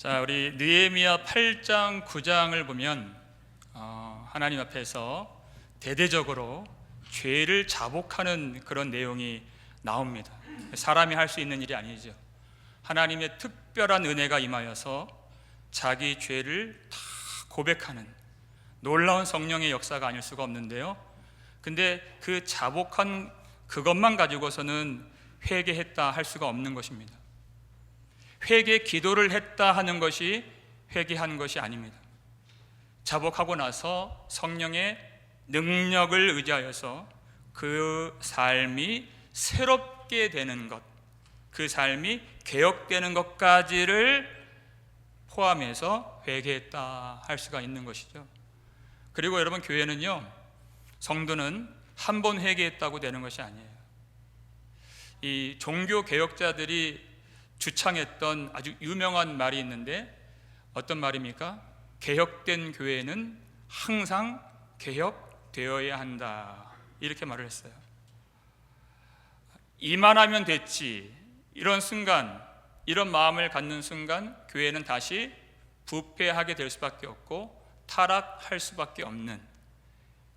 자, 우리 느헤미야 8장 9장을 보면 하나님 앞에서 대대적으로 죄를 자복하는 그런 내용이 나옵니다. 사람이 할 수 있는 일이 아니죠. 하나님의 특별한 은혜가 임하여서 자기 죄를 다 고백하는 놀라운 성령의 역사가 아닐 수가 없는데요, 근데 그 자복한 그것만 가지고서는 회개했다 할 수가 없는 것입니다. 회개 기도를 했다 하는 것이 회개한 것이 아닙니다. 자복하고 나서 성령의 능력을 의지하여서 그 삶이 새롭게 되는 것, 그 삶이 개혁되는 것까지를 포함해서 회개했다 할 수가 있는 것이죠. 그리고 여러분, 교회는요, 성도는 한 번 회개했다고 되는 것이 아니에요. 이 종교 개혁자들이 주창했던 아주 유명한 말이 있는데, 어떤 말입니까? 개혁된 교회는 항상 개혁되어야 한다, 이렇게 말을 했어요. 이만하면 됐지, 이런 순간, 이런 마음을 갖는 순간 교회는 다시 부패하게 될 수밖에 없고 타락할 수밖에 없는,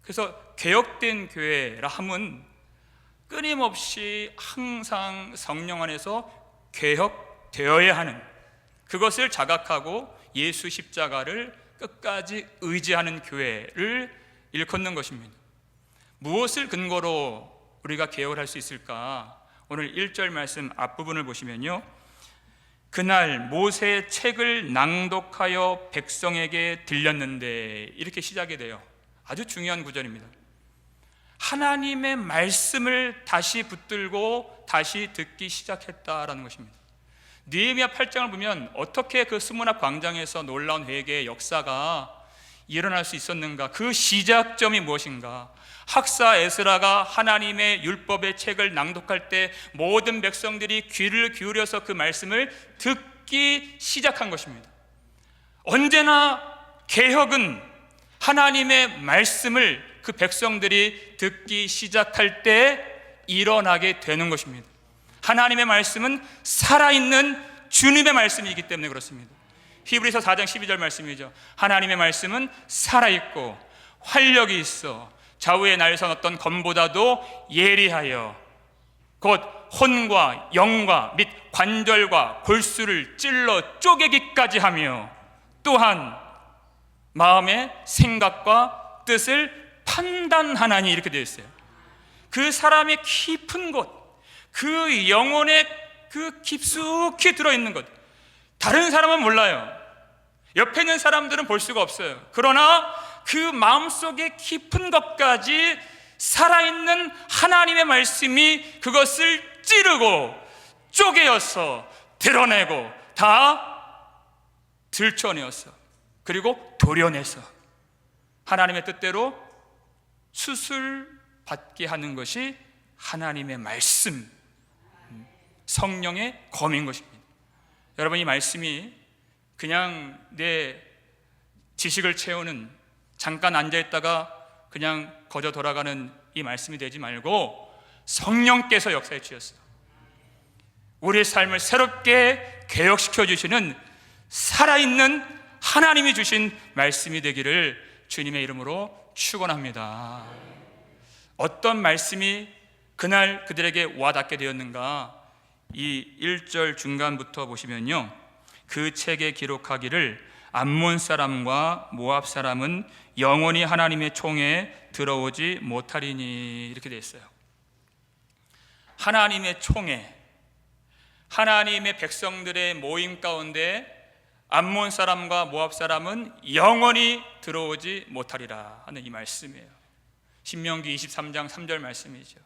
그래서 개혁된 교회라 함은 끊임없이 항상 성령 안에서 개혁되어야 하는, 그것을 자각하고 예수 십자가를 끝까지 의지하는 교회를 일컫는 것입니다. 무엇을 근거로 우리가 개혁을 할 수 있을까? 오늘 1절 말씀 앞부분을 보시면요, 그날 모세의 책을 낭독하여 백성에게 들렸는데, 이렇게 시작이 돼요. 아주 중요한 구절입니다. 하나님의 말씀을 다시 붙들고 다시 듣기 시작했다라는 것입니다. 느헤미야 8장을 보면 어떻게 그 수문앞 광장에서 놀라운 회개의 역사가 일어날 수 있었는가, 그 시작점이 무엇인가. 학사 에스라가 하나님의 율법의 책을 낭독할 때 모든 백성들이 귀를 기울여서 그 말씀을 듣기 시작한 것입니다. 언제나 개혁은 하나님의 말씀을 그 백성들이 듣기 시작할 때 일어나게 되는 것입니다. 하나님의 말씀은 살아있는 주님의 말씀이기 때문에 그렇습니다. 히브리서 4장 12절 말씀이죠. 하나님의 말씀은 살아있고 활력이 있어 좌우에 날선 어떤 검보다도 예리하여 곧 혼과 영과 및 관절과 골수를 찔러 쪼개기까지 하며 또한 마음의 생각과 뜻을 판단하나니, 이렇게 되어 있어요. 그 사람의 깊은 곳, 그 영혼에 그 깊숙이 들어있는 것, 다른 사람은 몰라요. 옆에 있는 사람들은 볼 수가 없어요. 그러나 그 마음속에 깊은 것까지 살아있는 하나님의 말씀이 그것을 찌르고 쪼개어서 드러내고 다 들춰내었어. 그리고 도려내서 하나님의 뜻대로 수술받게 하는 것이 하나님의 말씀, 성령의 검인 것입니다. 여러분, 이 말씀이 그냥 내 지식을 채우는, 잠깐 앉아있다가 그냥 거저 돌아가는 이 말씀이 되지 말고 성령께서 역사해 주셨어요. 우리의 삶을 새롭게 개혁시켜 주시는 살아있는 하나님이 주신 말씀이 되기를 주님의 이름으로 축원합니다. 어떤 말씀이 그날 그들에게 와닿게 되었는가? 이 1절 중간부터 보시면요, 그 책에 기록하기를 암몬 사람과 모압 사람은 영원히 하나님의 총에 들어오지 못하리니, 이렇게 되어 있어요. 하나님의 총에, 하나님의 백성들의 모임 가운데 암몬 사람과 모압 사람은 영원히 들어오지 못하리라 하는 이 말씀이에요. 신명기 23장 3절 말씀이죠.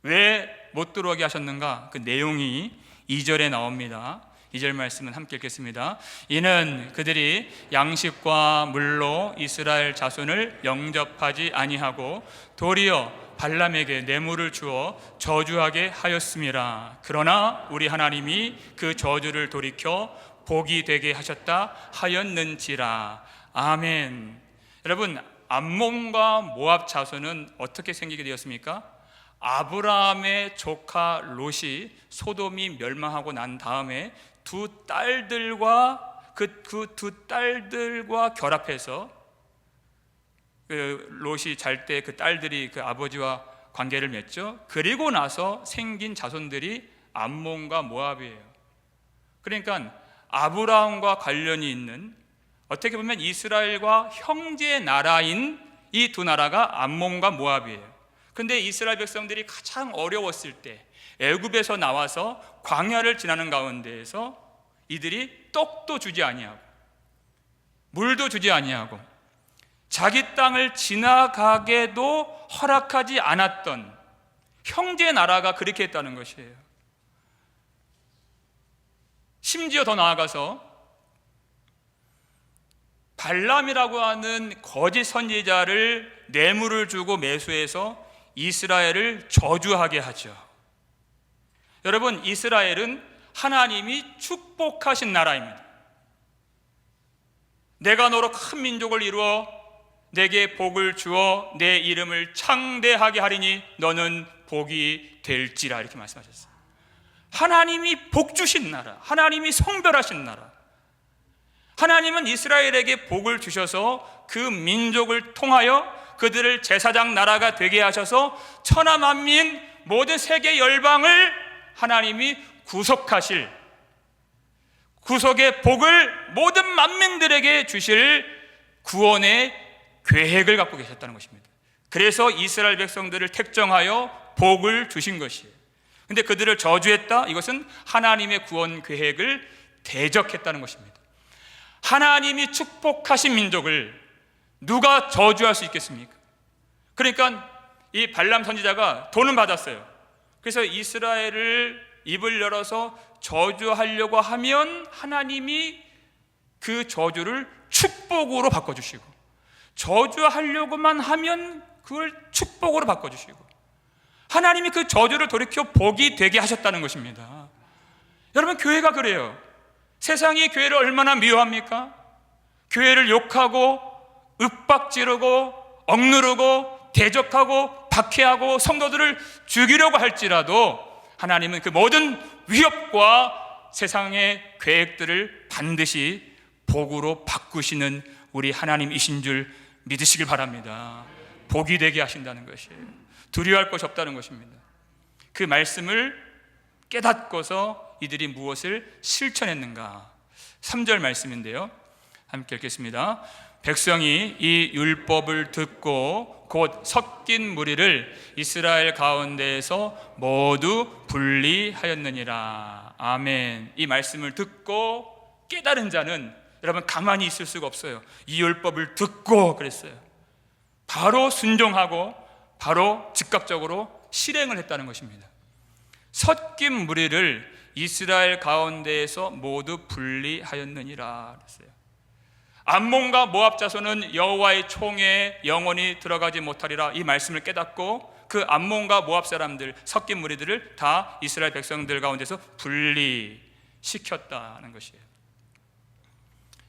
왜 못 들어오게 하셨는가? 그 내용이 2절에 나옵니다. 2절 말씀은 함께 읽겠습니다. 이는 그들이 양식과 물로 이스라엘 자손을 영접하지 아니하고 도리어 발람에게 뇌물을 주어 저주하게 하였음이라. 그러나 우리 하나님이 그 저주를 돌이켜 복이 되게 하셨다 하였는지라. 아멘. 여러분, 암몬과 모압 자손은 어떻게 생기게 되었습니까? 아브라함의 조카 롯이 소돔이 멸망하고 난 다음에 두 딸들과 그 두 딸들과 결합해서 그 롯이 잘 때 그 딸들이 그 아버지와 관계를 맺죠. 그리고 나서 생긴 자손들이 암몬과 모압이에요. 그러니까 아브라함과 관련이 있는, 어떻게 보면 이스라엘과 형제 나라인 이 두 나라가 암몬과 모압이에요. 근데 이스라엘 백성들이 가장 어려웠을 때 애굽에서 나와서 광야를 지나는 가운데에서 이들이 떡도 주지 아니하고 물도 주지 아니하고 자기 땅을 지나가게도 허락하지 않았던 형제 나라가 그렇게 했다는 것이에요. 심지어 더 나아가서 발람이라고 하는 거짓 선지자를 뇌물을 주고 매수해서 이스라엘을 저주하게 하죠. 여러분, 이스라엘은 하나님이 축복하신 나라입니다. 내가 너로 큰 민족을 이루어 내게 복을 주어 내 이름을 창대하게 하리니 너는 복이 될지라, 이렇게 말씀하셨어요. 하나님이 복 주신 나라, 하나님이 성별하신 나라. 하나님은 이스라엘에게 복을 주셔서 그 민족을 통하여 그들을 제사장 나라가 되게 하셔서 천하 만민 모든 세계 열방을 하나님이 구속하실, 구속의 복을 모든 만민들에게 주실 구원의 계획을 갖고 계셨다는 것입니다. 그래서 이스라엘 백성들을 택정하여 복을 주신 것이에요. 근데 그들을 저주했다? 이것은 하나님의 구원 계획을 대적했다는 것입니다. 하나님이 축복하신 민족을 누가 저주할 수 있겠습니까? 그러니까 이 발람 선지자가 돈을 받았어요. 그래서 이스라엘을 입을 열어서 저주하려고 하면 하나님이 그 저주를 축복으로 바꿔주시고, 저주하려고만 하면 그걸 축복으로 바꿔주시고, 하나님이 그 저주를 돌이켜 복이 되게 하셨다는 것입니다. 여러분, 교회가 그래요. 세상이 교회를 얼마나 미워합니까? 교회를 욕하고 윽박지르고 억누르고 대적하고 박해하고 성도들을 죽이려고 할지라도 하나님은 그 모든 위협과 세상의 계획들을 반드시 복으로 바꾸시는 우리 하나님이신 줄 믿으시길 바랍니다. 복이 되게 하신다는 것이에요. 두려워할 것이 없다는 것입니다. 그 말씀을 깨닫고서 이들이 무엇을 실천했는가? 3절 말씀인데요, 함께 읽겠습니다. 백성이 이 율법을 듣고 곧 섞인 무리를 이스라엘 가운데에서 모두 분리하였느니라. 아멘. 이 말씀을 듣고 깨달은 자는 여러분 가만히 있을 수가 없어요. 이 율법을 듣고 그랬어요. 바로 순종하고 바로 즉각적으로 실행을 했다는 것입니다. 섞인 무리를 이스라엘 가운데에서 모두 분리하였느니라 그랬어요. 암몬과 모압 자손은 여호와의 총에 영원히 들어가지 못하리라, 이 말씀을 깨닫고 그 암몬과 모압 사람들, 섞인 무리들을 다 이스라엘 백성들 가운데서 분리시켰다는 것이에요.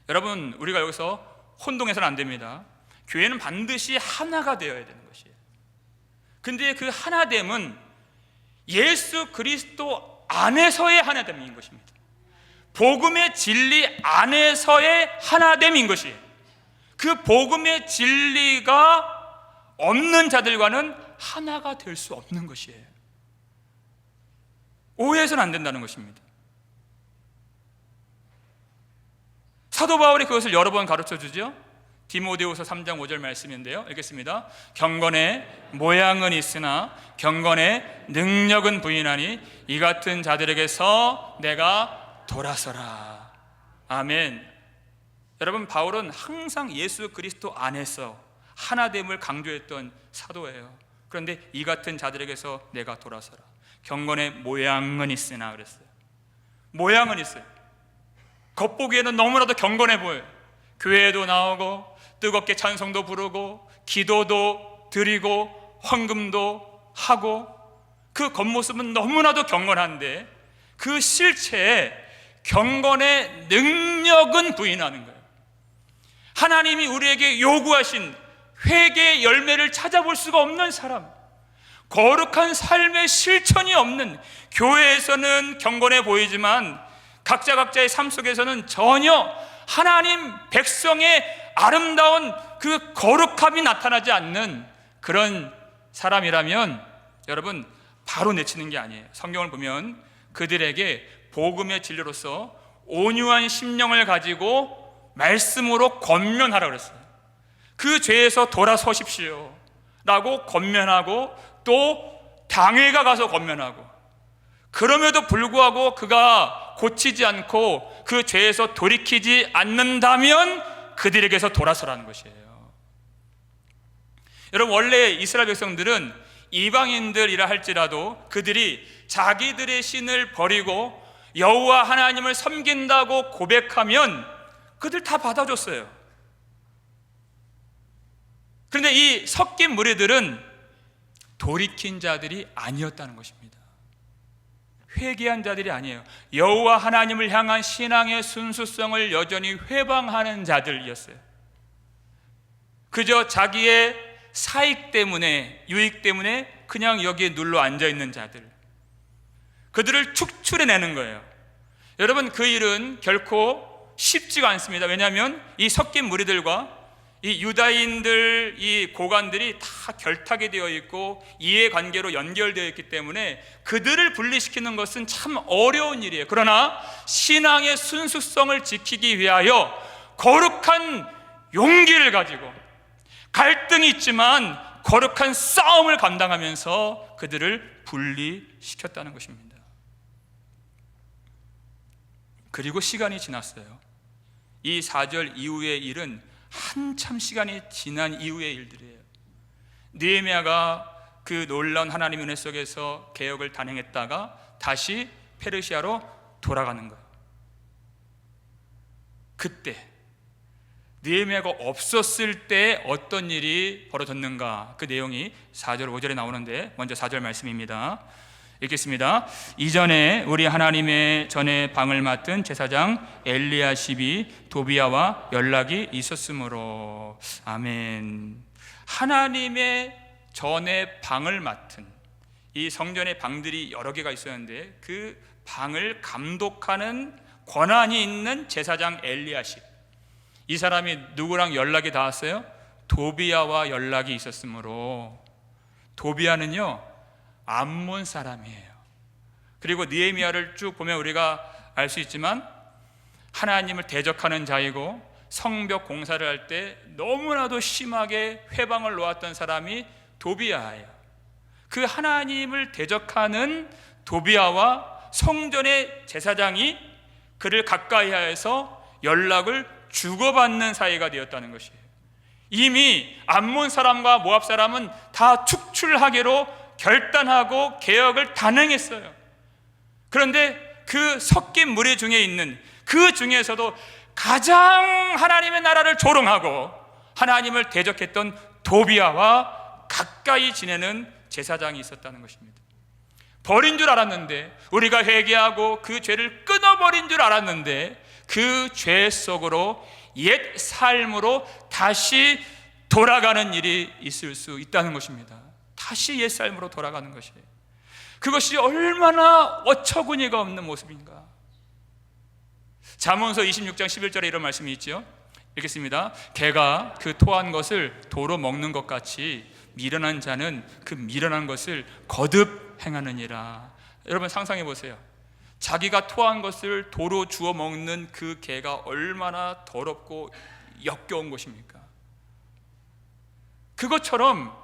여러분, 우리가 여기서 혼동해서는 안 됩니다. 교회는 반드시 하나가 되어야 되는 것이에요. 근데 그 하나됨은 예수 그리스도 안에서의 하나됨인 것입니다. 복음의 진리 안에서의 하나됨인 것이에요. 그 복음의 진리가 없는 자들과는 하나가 될 수 없는 것이에요. 오해해서는 안 된다는 것입니다. 사도 바울이 그것을 여러 번 가르쳐 주죠. 디모데후서 3장 5절 말씀인데요, 읽겠습니다. 경건의 모양은 있으나 경건의 능력은 부인하니 이 같은 자들에게서 내가 돌아서라. 아멘. 여러분, 바울은 항상 예수 그리스도 안에서 하나됨을 강조했던 사도예요. 그런데 이 같은 자들에게서 내가 돌아서라. 경건의 모양은 있으나 그랬어요. 모양은 있어요. 겉보기에는 너무나도 경건해 보여요. 교회에도 나오고 뜨겁게 찬송도 부르고 기도도 드리고 헌금도 하고, 그 겉모습은 너무나도 경건한데 그 실체에 경건의 능력은 부인하는 거예요. 하나님이 우리에게 요구하신 회개의 열매를 찾아볼 수가 없는 사람, 거룩한 삶의 실천이 없는, 교회에서는 경건해 보이지만 각자의 삶 속에서는 전혀 하나님 백성의 아름다운 그 거룩함이 나타나지 않는 그런 사람이라면 여러분 바로 내치는 게 아니에요. 성경을 보면 그들에게 복음의 진리로서 온유한 심령을 가지고 말씀으로 권면하라고 그랬어요. 그 죄에서 돌아서십시오 라고 권면하고 또 당회가 가서 권면하고, 그럼에도 불구하고 그가 고치지 않고 그 죄에서 돌이키지 않는다면 그들에게서 돌아서라는 것이에요. 여러분, 원래 이스라엘 백성들은 이방인들이라 할지라도 그들이 자기들의 신을 버리고 여호와 하나님을 섬긴다고 고백하면 그들 다 받아줬어요. 그런데 이 섞인 무리들은 돌이킨 자들이 아니었다는 것입니다. 회개한 자들이 아니에요. 여호와 하나님을 향한 신앙의 순수성을 여전히 회방하는 자들이었어요. 그저 자기의 사익 때문에, 유익 때문에 그냥 여기에 눌러 앉아있는 자들, 그들을 축출해내는 거예요. 여러분, 그 일은 결코 쉽지가 않습니다. 왜냐하면 이 섞인 무리들과 이 유다인들, 이 고관들이 다 결탁이 되어 있고 이해관계로 연결되어 있기 때문에 그들을 분리시키는 것은 참 어려운 일이에요. 그러나 신앙의 순수성을 지키기 위하여 거룩한 용기를 가지고 갈등이 있지만 거룩한 싸움을 감당하면서 그들을 분리시켰다는 것입니다. 그리고 시간이 지났어요. 이 4절 이후의 일은 한참 시간이 지난 이후의 일들이에요. 느헤미야가 그 놀라운 하나님의 은혜 속에서 개혁을 단행했다가 다시 페르시아로 돌아가는 거예요. 그때 느헤미야가 없었을 때 어떤 일이 벌어졌는가, 그 내용이 4절 5절에 나오는데 먼저 4절 말씀입니다. 읽겠습니다. 이전에 우리 하나님의 전에 방을 맡은 제사장 엘리야십이 도비야와 연락이 있었으므로. 아멘. 하나님의 전에 방을 맡은, 이 성전의 방들이 여러 개가 있었는데 그 방을 감독하는 권한이 있는 제사장 엘리야십, 이 사람이 누구랑 연락이 닿았어요? 도비야와 연락이 있었으므로. 도비야는요 암몬 사람이에요. 그리고 느헤미야를 쭉 보면 우리가 알 수 있지만 하나님을 대적하는 자이고 성벽 공사를 할 때 너무나도 심하게 회방을 놓았던 사람이 도비야예요. 그 하나님을 대적하는 도비야와 성전의 제사장이 그를 가까이하여서 연락을 주고받는 사이가 되었다는 것이에요. 이미 암몬 사람과 모압 사람은 다 축출하기로 결단하고 개혁을 단행했어요. 그런데 그 섞인 무리 중에 있는, 그 중에서도 가장 하나님의 나라를 조롱하고 하나님을 대적했던 도비야와 가까이 지내는 제사장이 있었다는 것입니다. 버린 줄 알았는데, 우리가 회개하고 그 죄를 끊어버린 줄 알았는데 그 죄 속으로 옛 삶으로 다시 돌아가는 일이 있을 수 있다는 것입니다. 다시 옛 삶으로 돌아가는 것이에요. 그것이 얼마나 어처구니가 없는 모습인가. 잠언서 26장 11절에 이런 말씀이 있죠. 읽겠습니다. 개가 그 토한 것을 도로 먹는 것 같이 미련한 자는 그 미련한 것을 거듭 행하느니라. 여러분 상상해 보세요. 자기가 토한 것을 도로 주워 먹는 그 개가 얼마나 더럽고 역겨운 것입니까? 그것처럼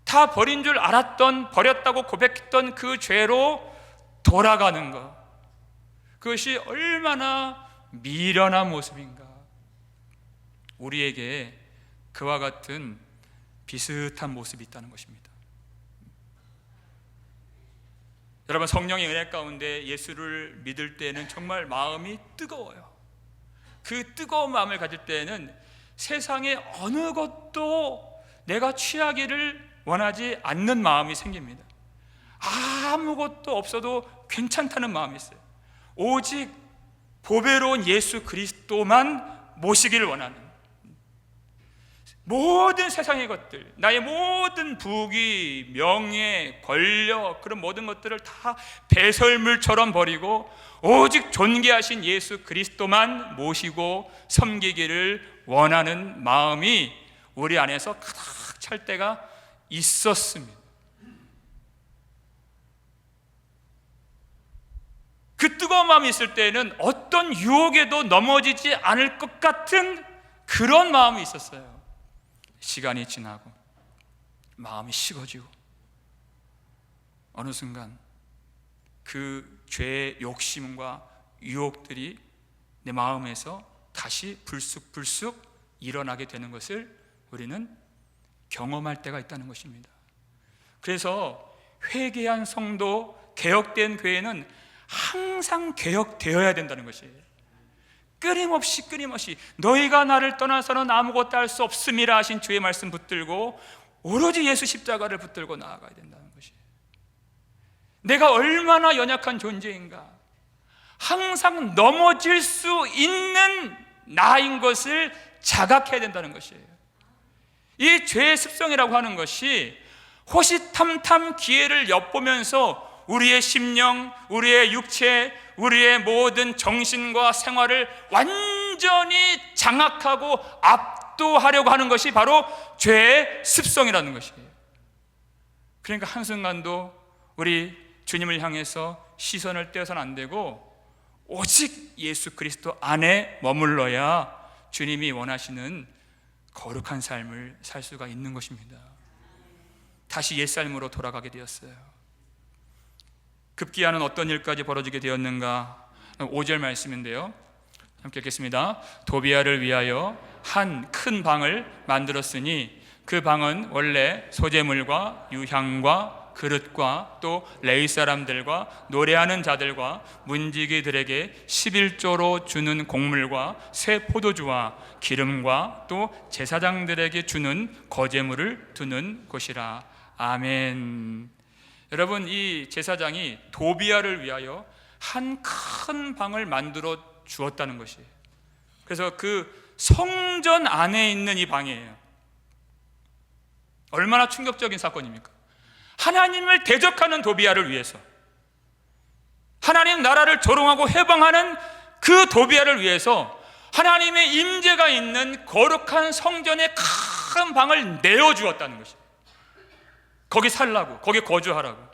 다 버린 줄 알았던, 버렸다고 고백했던 그 죄로 돌아가는 것, 그것이 얼마나 미련한 모습인가. 우리에게 그와 같은 비슷한 모습이 있다는 것입니다. 여러분, 성령의 은혜 가운데 예수를 믿을 때는 정말 마음이 뜨거워요. 그 뜨거운 마음을 가질 때는 세상의 어느 것도 내가 취하기를 원하지 않는 마음이 생깁니다. 아무것도 없어도 괜찮다는 마음이 있어요. 오직 보배로운 예수 그리스도만 모시기를 원하는, 모든 세상의 것들, 나의 모든 부귀, 명예, 권력, 그런 모든 것들을 다 배설물처럼 버리고 오직 존귀하신 예수 그리스도만 모시고 섬기기를 원하는 마음이 우리 안에서 가득 찰 때가 있었습니다. 그 뜨거운 마음이 있을 때에는 어떤 유혹에도 넘어지지 않을 것 같은 그런 마음이 있었어요. 시간이 지나고 마음이 식어지고 어느 순간 그 죄의 욕심과 유혹들이 내 마음에서 다시 불쑥불쑥 일어나게 되는 것을 우리는 경험할 때가 있다는 것입니다. 그래서 회개한 성도, 개혁된 교회는 항상 개혁되어야 된다는 것이에요. 끊임없이 너희가 나를 떠나서는 아무것도 할 수 없음이라 하신 주의 말씀 붙들고 오로지 예수 십자가를 붙들고 나아가야 된다는 것이에요. 내가 얼마나 연약한 존재인가, 항상 넘어질 수 있는 나인 것을 자각해야 된다는 것이에요. 이 죄의 습성이라고 하는 것이 호시탐탐 기회를 엿보면서 우리의 심령, 우리의 육체, 우리의 모든 정신과 생활을 완전히 장악하고 압도하려고 하는 것이 바로 죄의 습성이라는 것이에요. 그러니까 한순간도 우리 주님을 향해서 시선을 떼어서는 안 되고 오직 예수 그리스도 안에 머물러야 주님이 원하시는 거룩한 삶을 살 수가 있는 것입니다. 다시 옛삶으로 돌아가게 되었어요. 급기야는 어떤 일까지 벌어지게 되었는가? 5절 말씀인데요, 함께 읽겠습니다. 도비야를 위하여 한 큰 방을 만들었으니 그 방은 원래 소재물과 유향과 그릇과 또 레위 사람들과 노래하는 자들과 문지기들에게 11조로 주는 곡물과 새 포도주와 기름과 또 제사장들에게 주는 거제물을 두는 곳이라. 아멘. 여러분, 이 제사장이 도비야를 위하여 한 큰 방을 만들어 주었다는 것이에요. 그래서 그 성전 안에 있는 이 방이에요. 얼마나 충격적인 사건입니까? 하나님을 대적하는 도비야를 위해서, 하나님 나라를 조롱하고 해방하는 그 도비야를 위해서 하나님의 임재가 있는 거룩한 성전의 큰 방을 내어주었다는 것이에요. 거기 살라고, 거기 거주하라고.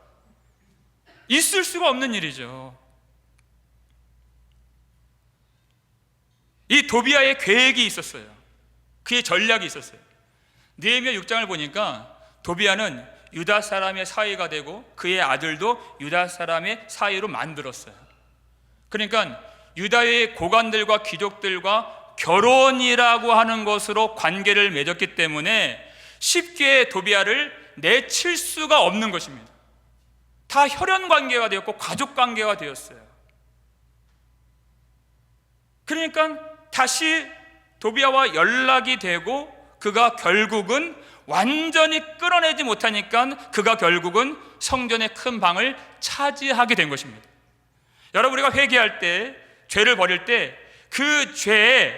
있을 수가 없는 일이죠. 이 도비야의 계획이 있었어요. 그의 전략이 있었어요. 느헤미야 6장을 보니까 도비야는 유다 사람의 사위가 되고 그의 아들도 유다 사람의 사위로 만들었어요. 그러니까 유다의 고관들과 귀족들과 결혼이라고 하는 것으로 관계를 맺었기 때문에 쉽게 도비야를 내칠 수가 없는 것입니다. 다 혈연 관계가 되었고 가족 관계가 되었어요. 그러니까 다시 도비야와 연락이 되고 그가 결국은 완전히 끌어내지 못하니까 그가 결국은 성전의 큰 방을 차지하게 된 것입니다. 여러분, 우리가 회개할 때, 죄를 버릴 때 그 죄에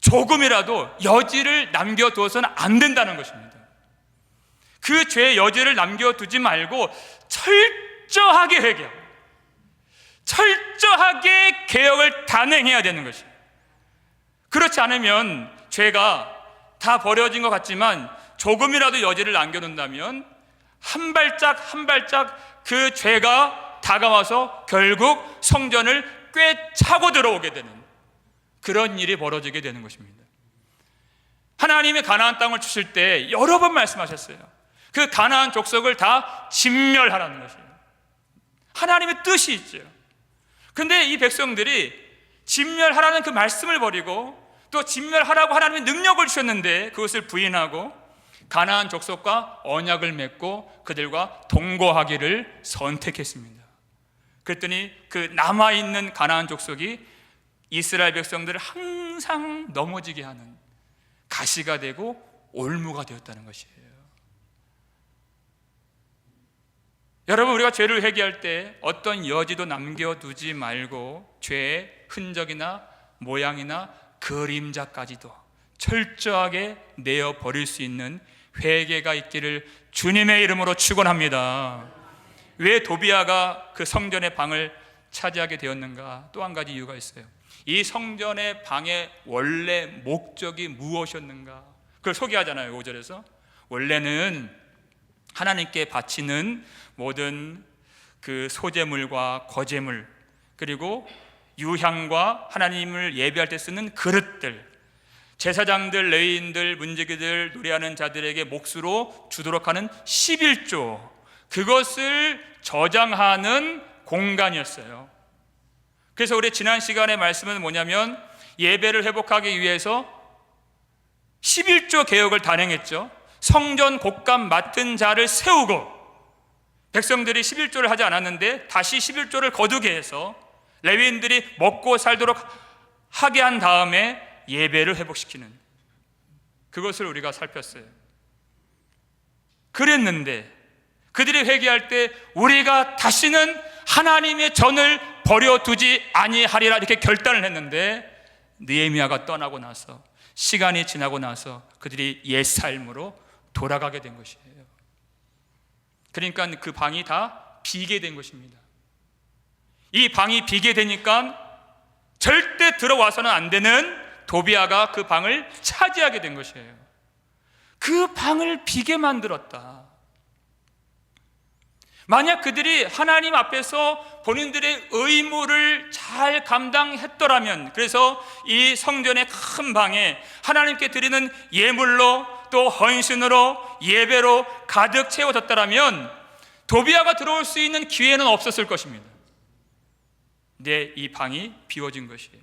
조금이라도 여지를 남겨두어서는 안 된다는 것입니다. 그 죄의 여지를 남겨두지 말고 철저하게 회개하고 철저하게 개혁을 단행해야 되는 것이에요. 그렇지 않으면 죄가 다 버려진 것 같지만 조금이라도 여지를 남겨놓는다면 한 발짝 한 발짝 그 죄가 다가와서 결국 성전을 꿰차고 들어오게 되는 그런 일이 벌어지게 되는 것입니다. 하나님이 가나안 땅을 주실 때 여러 번 말씀하셨어요. 그 가나안 족속을 다 진멸하라는 것이에요. 하나님의 뜻이 있죠. 근데 이 백성들이 진멸하라는 그 말씀을 버리고 또 진멸하라고 하나님의 능력을 주셨는데 그것을 부인하고 가나안 족속과 언약을 맺고 그들과 동거하기를 선택했습니다. 그랬더니 그 남아있는 가나안 족속이 이스라엘 백성들을 항상 넘어지게 하는 가시가 되고 올무가 되었다는 것이에요. 여러분, 우리가 죄를 회개할 때 어떤 여지도 남겨두지 말고 죄의 흔적이나 모양이나 그림자까지도 철저하게 내어 버릴 수 있는 회개가 있기를 주님의 이름으로 축원합니다. 왜 도비아가 그 성전의 방을 차지하게 되었는가? 또 한 가지 이유가 있어요. 이 성전의 방의 원래 목적이 무엇이었는가? 그걸 소개하잖아요. 5절에서 원래는 하나님께 바치는 모든 그 소제물과 거제물, 그리고 유향과 하나님을 예배할 때 쓰는 그릇들, 제사장들, 레위인들, 문지기들, 노래하는 자들에게 몫으로 주도록 하는 11조, 그것을 저장하는 공간이었어요. 그래서 우리 지난 시간의 말씀은 뭐냐면 예배를 회복하기 위해서 11조 개혁을 단행했죠. 성전 곡감 맡은 자를 세우고, 백성들이 11조를 하지 않았는데 다시 11조를 거두게 해서 레위인들이 먹고 살도록 하게 한 다음에 예배를 회복시키는, 그것을 우리가 살폈어요. 그랬는데 그들이 회개할 때 우리가 다시는 하나님의 전을 버려두지 아니하리라 이렇게 결단을 했는데, 느헤미야가 떠나고 나서, 시간이 지나고 나서 그들이 옛 삶으로 돌아가게 된 것이에요. 그러니까 그 방이 다 비게 된 것입니다. 이 방이 비게 되니까 절대 들어와서는 안 되는 도비아가 그 방을 차지하게 된 것이에요. 그 방을 비게 만들었다. 만약 그들이 하나님 앞에서 본인들의 의무를 잘 감당했더라면, 그래서 이 성전의 큰 방에 하나님께 드리는 예물로 또 헌신으로 예배로 가득 채워졌더라면 도비아가 들어올 수 있는 기회는 없었을 것입니다. 근데 이 방이 비워진 것이에요.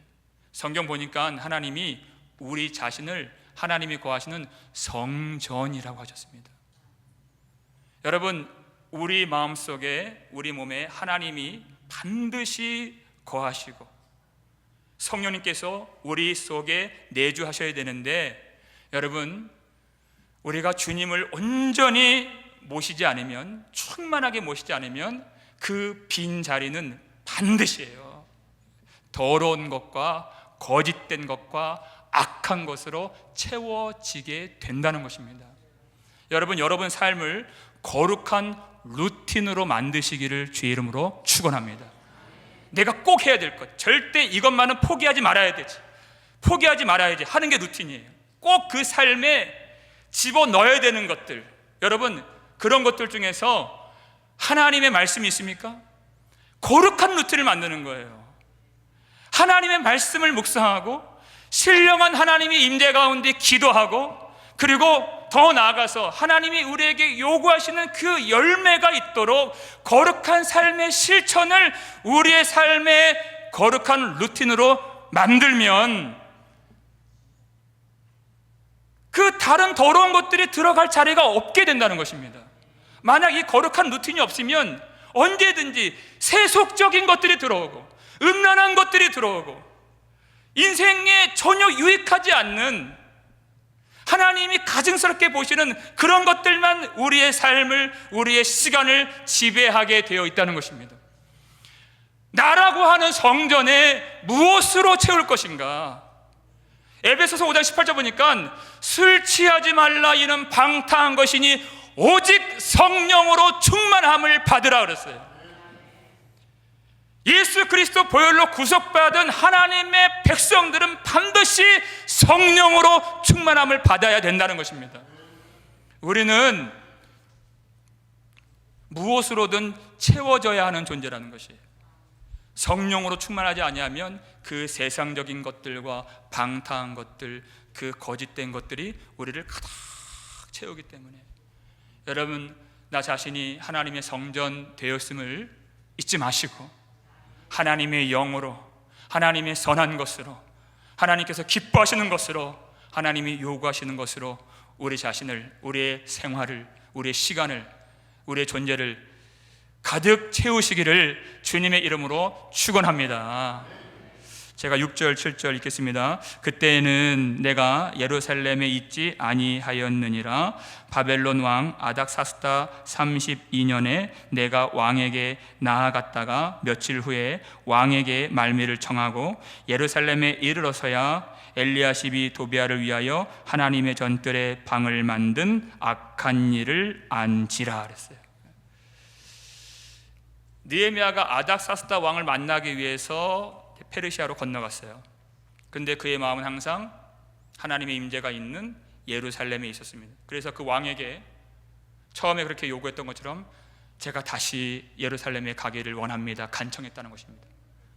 성경 보니까 하나님이 우리 자신을 하나님이 거하시는 성전이라고 하셨습니다. 여러분, 우리 마음속에, 우리 몸에 하나님이 반드시 거하시고 성령님께서 우리 속에 내주하셔야 되는데, 여러분, 우리가 주님을 온전히 모시지 않으면, 충만하게 모시지 않으면 그 빈 자리는 반드시예요. 더러운 것과 거짓된 것과 악한 것으로 채워지게 된다는 것입니다. 여러분 삶을 거룩한 루틴으로 만드시기를 주의 이름으로 축원합니다. 내가 꼭 해야 될 것, 절대 이것만은 포기하지 말아야 되지, 포기하지 말아야지 하는 게 루틴이에요. 꼭 그 삶에 집어넣어야 되는 것들, 여러분, 그런 것들 중에서 하나님의 말씀이 있습니까? 거룩한 루틴을 만드는 거예요. 하나님의 말씀을 묵상하고 신령한 하나님의 임재 가운데 기도하고, 그리고 더 나아가서 하나님이 우리에게 요구하시는 그 열매가 있도록 거룩한 삶의 실천을 우리의 삶의 거룩한 루틴으로 만들면 그 다른 더러운 것들이 들어갈 자리가 없게 된다는 것입니다. 만약 이 거룩한 루틴이 없으면 언제든지 세속적인 것들이 들어오고 음란한 것들이 들어오고 인생에 전혀 유익하지 않는, 하나님이 가증스럽게 보시는 그런 것들만 우리의 삶을, 우리의 시간을 지배하게 되어 있다는 것입니다. 나라고 하는 성전에 무엇으로 채울 것인가? 에베소서 5장 18절 보니까 술 취하지 말라, 이는 방탕한 것이니 오직 성령으로 충만함을 받으라 그랬어요. 예수 그리스도 보혈로 구속받은 하나님의 백성들은 반드시 성령으로 충만함을 받아야 된다는 것입니다. 우리는 무엇으로든 채워져야 하는 존재라는 것이에요. 성령으로 충만하지 아니하면 그 세상적인 것들과 방탕한 것들, 그 거짓된 것들이 우리를 가득 채우기 때문에, 여러분, 나 자신이 하나님의 성전 되었음을 잊지 마시고 하나님의 영으로, 하나님의 선한 것으로, 하나님께서 기뻐하시는 것으로, 하나님이 요구하시는 것으로 우리 자신을, 우리의 생활을, 우리의 시간을, 우리의 존재를 가득 채우시기를 주님의 이름으로 축원합니다. 제가 6절 7절 읽겠습니다. 그때는 내가 예루살렘에 있지 아니하였느니라. 바벨론 왕 아닥사스다 32년에 내가 왕에게 나아갔다가 며칠 후에 왕에게 말미를 청하고 예루살렘에 이르러서야 엘리야십이 도비아를 위하여 하나님의 전뜰에 방을 만든 악한 일을 안지라 그랬어요. 느헤미야가 아닥사스다 왕을 만나기 위해서 페르시아로 건너갔어요. 그런데 그의 마음은 항상 하나님의 임재가 있는 예루살렘에 있었습니다. 그래서 그 왕에게 처음에 그렇게 요구했던 것처럼 제가 다시 예루살렘에 가기를 원합니다 간청했다는 것입니다.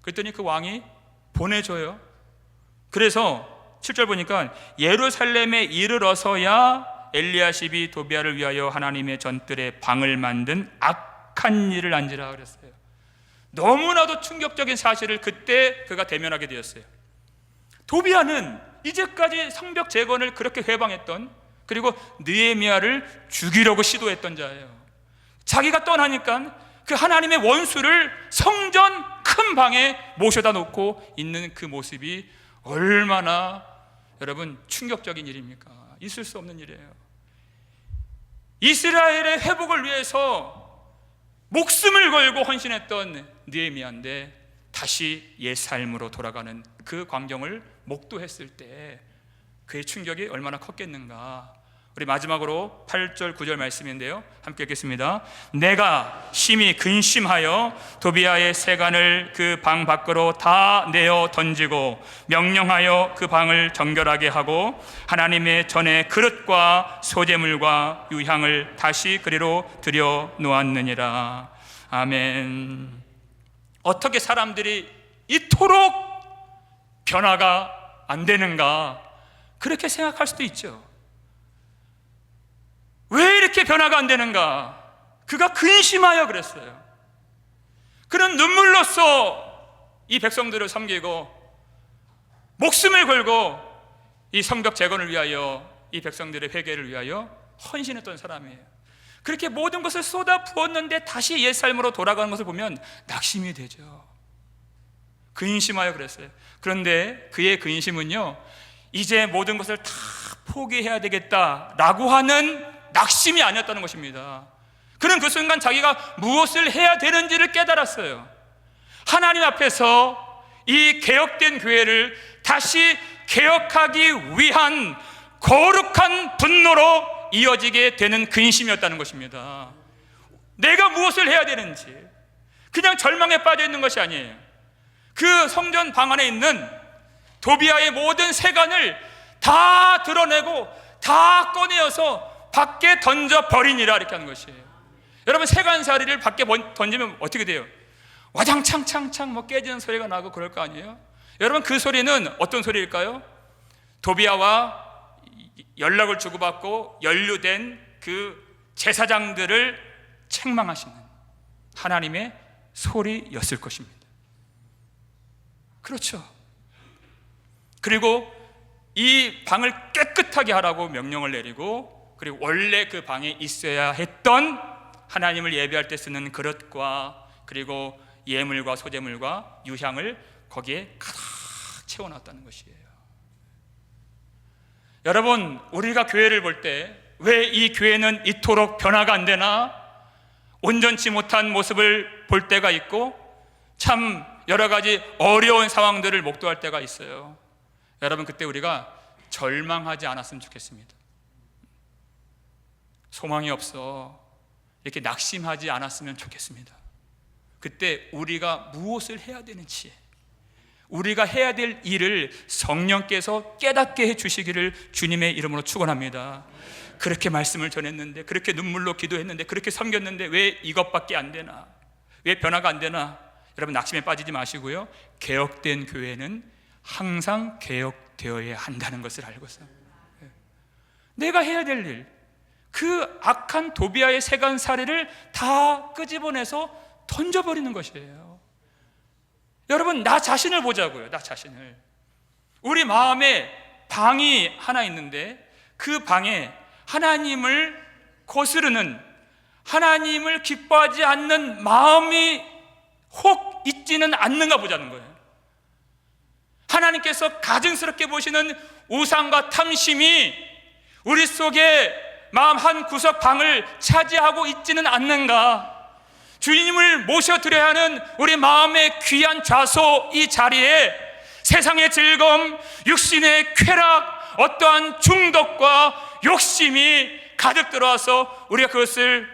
그랬더니 그 왕이 보내줘요. 그래서 7절 보니까 예루살렘에 이르러서야 엘리야십이 도비아를 위하여 하나님의 전뜰에 방을 만든 악한 일을 안지라 그랬어요. 너무나도 충격적인 사실을 그때 그가 대면하게 되었어요. 도비아는 이제까지 성벽 재건을 그렇게 회방했던, 그리고 느헤미야를 죽이려고 시도했던 자예요. 자기가 떠나니까 그 하나님의 원수를 성전 큰 방에 모셔다 놓고 있는 그 모습이 얼마나 여러분 충격적인 일입니까? 있을 수 없는 일이에요. 이스라엘의 회복을 위해서 목숨을 걸고 헌신했던 느헤미야인데 다시 옛 삶으로 돌아가는 그 광경을 목도했을 때 그의 충격이 얼마나 컸겠는가. 우리 마지막으로 8절 9절 말씀인데요, 함께 읽겠습니다. 내가 심히 근심하여 도비아의 세간을 그 방 밖으로 다 내어 던지고 명령하여 그 방을 정결하게 하고 하나님의 전에 그릇과 소재물과 유향을 다시 그리로 들여 놓았느니라. 아멘. 어떻게 사람들이 이토록 변화가 안 되는가, 그렇게 생각할 수도 있죠. 왜 이렇게 변화가 안 되는가? 그가 근심하여 그랬어요. 그는 눈물로써 이 백성들을 섬기고 목숨을 걸고 이 성벽 재건을 위하여, 이 백성들의 회개를 위하여 헌신했던 사람이에요. 그렇게 모든 것을 쏟아 부었는데 다시 옛 삶으로 돌아가는 것을 보면 낙심이 되죠. 근심하여 그랬어요. 그런데 그의 근심은요, 이제 모든 것을 다 포기해야 되겠다라고 하는 낙심이 아니었다는 것입니다. 그는 그 순간 자기가 무엇을 해야 되는지를 깨달았어요. 하나님 앞에서 이 개혁된 교회를 다시 개혁하기 위한 거룩한 분노로 이어지게 되는 근심이었다는 것입니다. 내가 무엇을 해야 되는지, 그냥 절망에 빠져 있는 것이 아니에요. 그 성전 방 안에 있는 도비아의 모든 세간을 다 드러내고 다 꺼내어서 밖에 던져버리니라, 이렇게 하는 것이에요. 여러분, 세간살이를 밖에 던지면 어떻게 돼요? 와장창창창 뭐 깨지는 소리가 나고 그럴 거 아니에요? 여러분, 그 소리는 어떤 소리일까요? 도비아와 연락을 주고받고 연루된 그 제사장들을 책망하시는 하나님의 소리였을 것입니다. 그렇죠. 그리고 이 방을 깨끗하게 하라고 명령을 내리고, 그리고 원래 그 방에 있어야 했던 하나님을 예배할 때 쓰는 그릇과 그리고 예물과 소재물과 유향을 거기에 가득 채워놨다는 것이에요. 여러분, 우리가 교회를 볼 때 왜 이 교회는 이토록 변화가 안 되나, 온전치 못한 모습을 볼 때가 있고 참 여러 가지 어려운 상황들을 목도할 때가 있어요. 여러분, 그때 우리가 절망하지 않았으면 좋겠습니다. 소망이 없어 이렇게 낙심하지 않았으면 좋겠습니다. 그때 우리가 무엇을 해야 되는지, 우리가 해야 될 일을 성령께서 깨닫게 해주시기를 주님의 이름으로 축원합니다. 그렇게 말씀을 전했는데, 그렇게 눈물로 기도했는데, 그렇게 섬겼는데 왜 이것밖에 안 되나, 왜 변화가 안 되나, 여러분 낙심에 빠지지 마시고요, 개혁된 교회는 항상 개혁되어야 한다는 것을 알고서 내가 해야 될 일, 그 악한 도비아의 세간 사례를 다 끄집어내서 던져버리는 것이에요. 여러분, 나 자신을 보자고요. 나 자신을. 우리 마음에 방이 하나 있는데 그 방에 하나님을 거스르는, 하나님을 기뻐하지 않는 마음이 혹 있지는 않는가 보자는 거예요. 하나님께서 가증스럽게 보시는 우상과 탐심이 우리 속에 마음 한 구석 방을 차지하고 있지는 않는가? 주님을 모셔드려야 하는 우리 마음의 귀한 좌소 이 자리에 세상의 즐거움, 육신의 쾌락, 어떠한 중독과 욕심이 가득 들어와서 우리가 그것을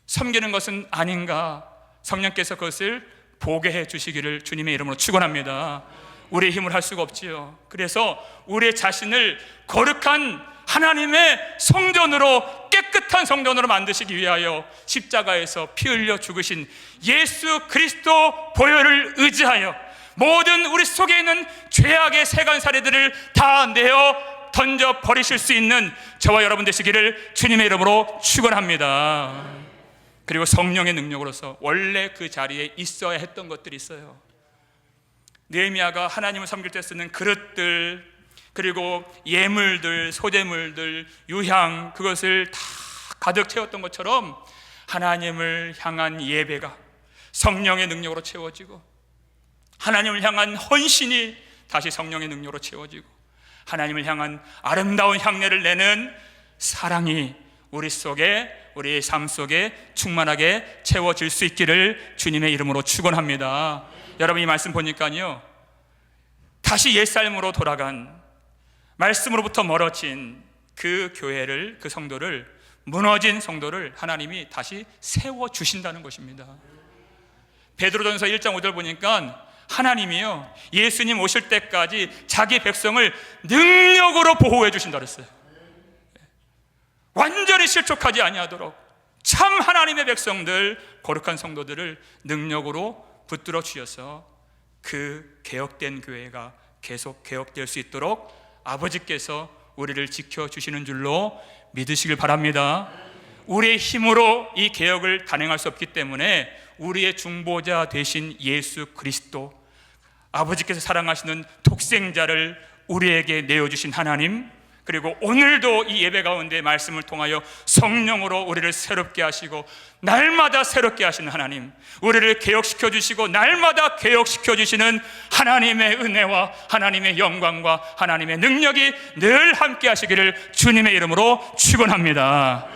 섬기는 것은 아닌가? 성령께서 그것을 보게 해 주시기를 주님의 이름으로 축원합니다. 우리의 힘을 할 수가 없지요. 그래서 우리의 자신을 거룩한 하나님의 성전으로, 깨끗한 성전으로 만드시기 위하여 십자가에서 피 흘려 죽으신 예수 그리스도 보혈을 의지하여 모든 우리 속에 있는 죄악의 세간살이들을 다 내어 던져 버리실 수 있는 저와 여러분 되시기를 주님의 이름으로 축원합니다. 그리고 성령의 능력으로서 원래 그 자리에 있어야 했던 것들이 있어요. 느헤미야가 하나님을 섬길 때 쓰는 그릇들, 그리고 예물들, 소재물들, 유향, 그것을 다 가득 채웠던 것처럼 하나님을 향한 예배가 성령의 능력으로 채워지고, 하나님을 향한 헌신이 다시 성령의 능력으로 채워지고, 하나님을 향한 아름다운 향내를 내는 사랑이 우리 속에, 우리의 삶 속에 충만하게 채워질 수 있기를 주님의 이름으로 축원합니다. 여러분, 이 말씀 보니까요, 다시 옛삶으로 돌아간, 말씀으로부터 멀어진 그 교회를, 그 성도를, 무너진 성도를 하나님이 다시 세워주신다는 것입니다. 베드로전서 1장 5절 보니까 하나님이요, 예수님 오실 때까지 자기 백성을 능력으로 보호해 주신다 그랬어요. 완전히 실족하지 아니하도록 참 하나님의 백성들, 거룩한 성도들을 능력으로 붙들어 주셔서 그 개혁된 교회가 계속 개혁될 수 있도록 아버지께서 우리를 지켜주시는 줄로 믿으시길 바랍니다. 우리의 힘으로 이 개혁을 단행할 수 없기 때문에 우리의 중보자 되신 예수 그리스도, 아버지께서 사랑하시는 독생자를 우리에게 내어주신 하나님, 그리고 오늘도 이 예배 가운데 말씀을 통하여 성령으로 우리를 새롭게 하시고 날마다 새롭게 하시는 하나님, 우리를 개혁시켜 주시고 날마다 개혁시켜 주시는 하나님의 은혜와 하나님의 영광과 하나님의 능력이 늘 함께 하시기를 주님의 이름으로 축원합니다.